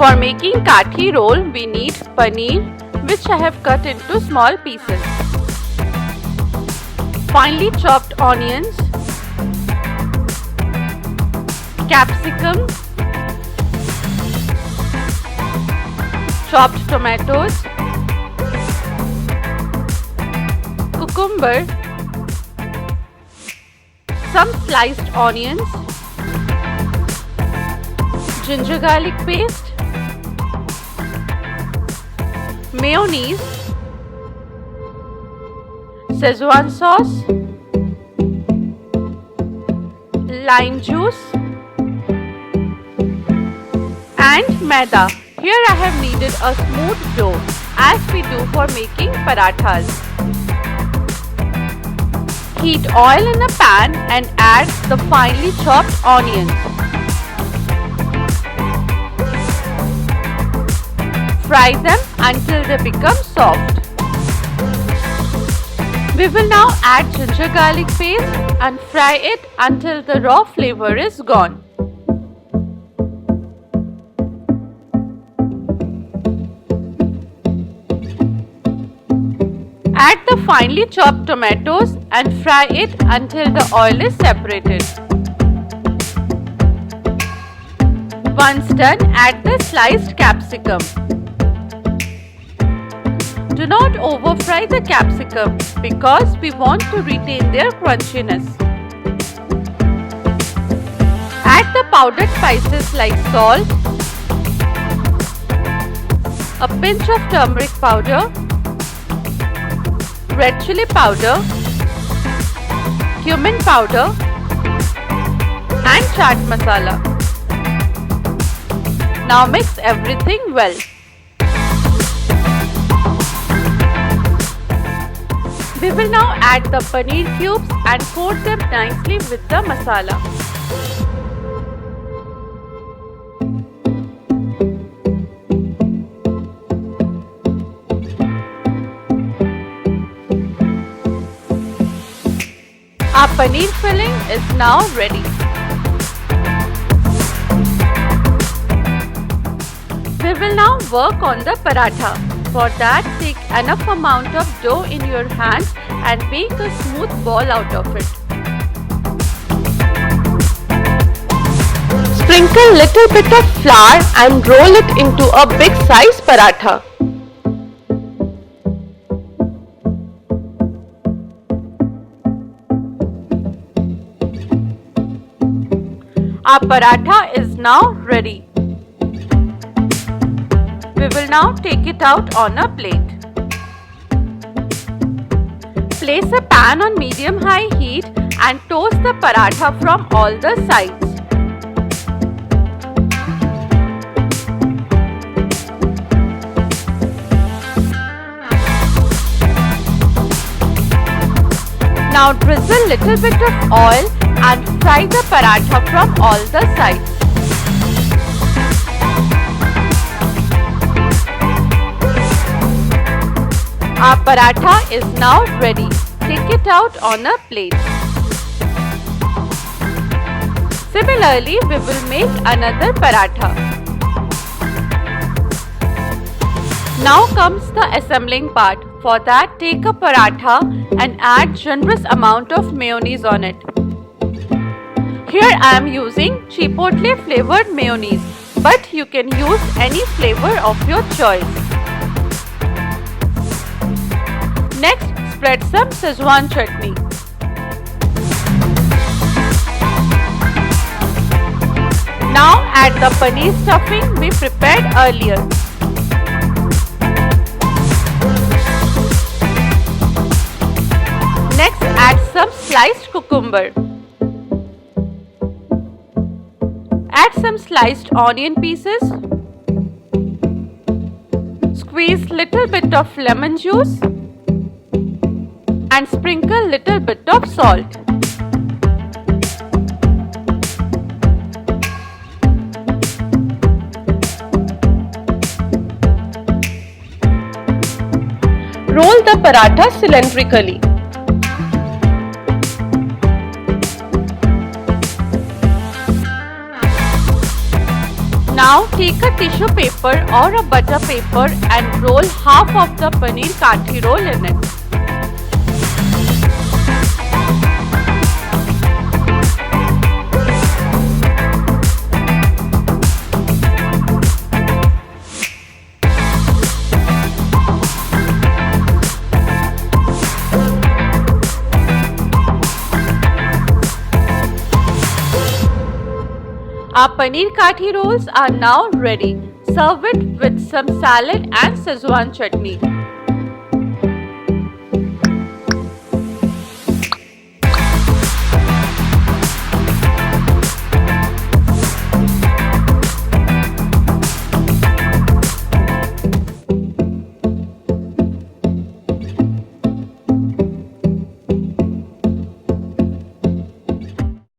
For making kathi roll, we need paneer, which I have cut into small pieces, finely chopped onions, capsicum, chopped tomatoes, cucumber, some sliced onions, ginger garlic paste, mayonnaise, Szechuan sauce, lime juice and maida. Here I have kneaded a smooth dough as we do for making parathas. Heat oil in a pan and add the finely chopped onions. Fry them until they become soft. We will now add ginger garlic paste and fry it until the raw flavor is gone. Add the finely chopped tomatoes and fry it until the oil is separated. Once done, add the sliced capsicum. Do not over fry the capsicum because we want to retain their crunchiness. Add the powdered spices like salt, a pinch of turmeric powder, red chilli powder, cumin powder and chaat masala. Now mix everything well. We will now add the paneer cubes and coat them nicely with the masala. Our paneer filling is now ready. We will now work on the paratha. For that, take enough amount of dough in your hands and make a smooth ball out of it. Sprinkle little bit of flour and roll it into a big size paratha. Our paratha is now ready. We will now take it out on a plate. Place a pan on medium-high heat and toast the paratha from all the sides. Now drizzle little bit of oil and fry the paratha from all the sides. Our paratha is now ready. Take it out on a plate. Similarly, we will make another paratha. Now comes the assembling part. For that, take a paratha and add generous amount of mayonnaise on it. Here I am using chipotle flavored mayonnaise, but you can use any flavor of your choice. Next, spread some Szechuan chutney. Now add the paneer stuffing we prepared earlier. Next, add some sliced cucumber. Add some sliced onion pieces. Squeeze little bit of lemon juice and sprinkle little bit of salt. Roll the paratha cylindrically. Now take a tissue paper or a butter paper and roll half of the Paneer Kathi roll in it. Our Paneer Kathi rolls are now ready. Serve it with some salad and Szechuan chutney.